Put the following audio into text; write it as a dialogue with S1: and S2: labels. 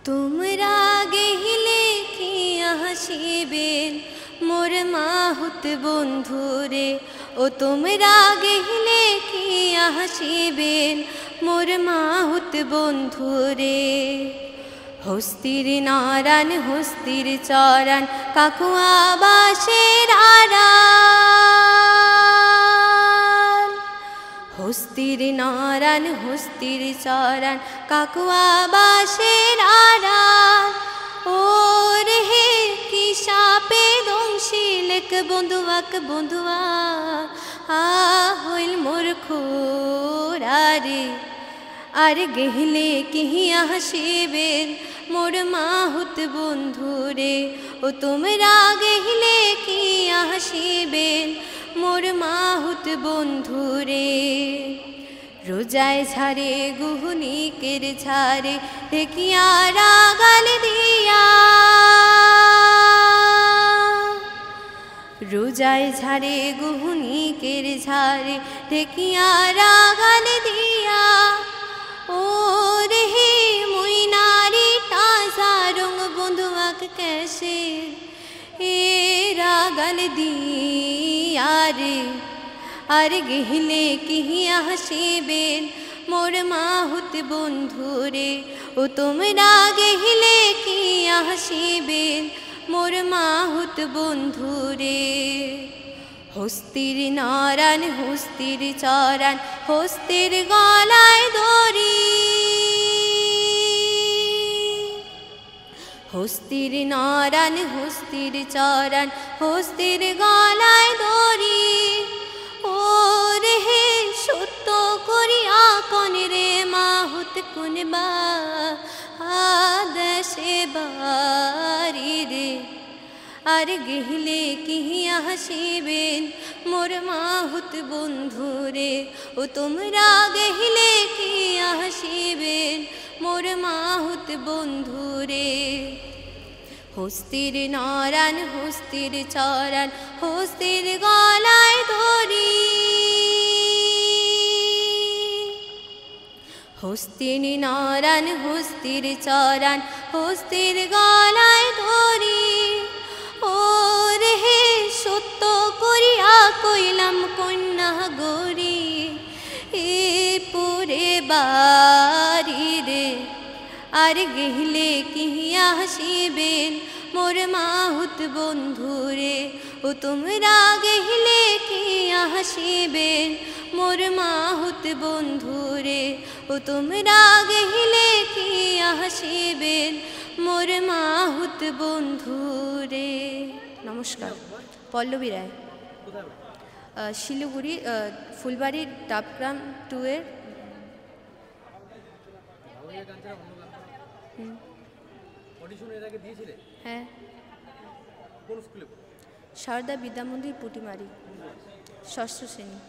S1: তোমরা গেহিলে কি হাসিবেন মোর মাহুত বন্ধুরে, ও তোমরা গেহিলে কি হাসিবেন মোর মাহুত বন্ধুরে। হস্তির নারায়ণ হস্তির চরণ কাকুয়া বাসের আড়াল, হস্তির নারায়ণ হস্তির চরণ কাকুয়া বাসের আড়াল। ও রে কি সাপে দংশিলেক বন্ধুয়া হইল মোর খোরারে। আর গেহলে কিহিয়া হাসিবেন মোর মাহুত বন্ধুরে, ও তোমরা গেহলে কিয়া হাসিবেন মোর মাহুত বন্ধুরে। রোজায় ঝাড়ে গুহনিকের ঝাড়ে দেখিয়া রাগাল দিয়া, রোজায় ঝাড়ে গুহনিকের ঝাড়ে দেখিয়া রাগাল দিয়া। ও রে মুই নারী তাজা রঙ বন্ধুয়াক কেসে এ রাগাল দিয়া রে। আর গেহলে কিহিয়া হাসিবেন মোর মাহুত বন্ধুরে, ও তোমরা গেহলে কিয়া হাসিবেন মোর মাহুত বন্ধুরে। হস্তির নারায়ণ হস্তির চরণ হস্তির গলায় দড়ি, হস্তির নারায়ণ হস্তির চরণ হস্তির গলায় দড়ি। ও রে সত্য করিয়া কোন রে মাহুত কোনবা আদেশে বাড়ি রে। আর গেহলে কিহিয়া হাসিবেন মোর মাহুত বন্ধুরে, ও তোমরা গেহলে কিয়া হাসিবেন মোর মাহুত বন্ধুরে। হস্তির নারায়ণ হস্তির চরণ হস্তির গলায় দড়ি, হস্তির নারায়ণ হস্তির চরণ হস্তির গলায় দড়ি। ও রে সত্য করিয়া কইলাম কন্যা গরি এ পুরে বাড়ি রে। আর গেহলে কিহিয়া হাসিবেন মোর মাহুত বন্ধুরে, ও তোমরা গেহলে কিয়া হাসিবেন মোর মাহুত বন্ধুরে, ও তোমরা গেহলে কিয়া হাসিবেন মোর মাহুত বন্ধুরে। নমস্কার। পল্লবী রায়, শিলিগুড়ি ফুলবাড়ি ডাবগ্রাম 2-এর। হ্যাঁ, সারদা বিদ্যামন্দির পুটিমারি, ষষ্ঠ শ্রেণী।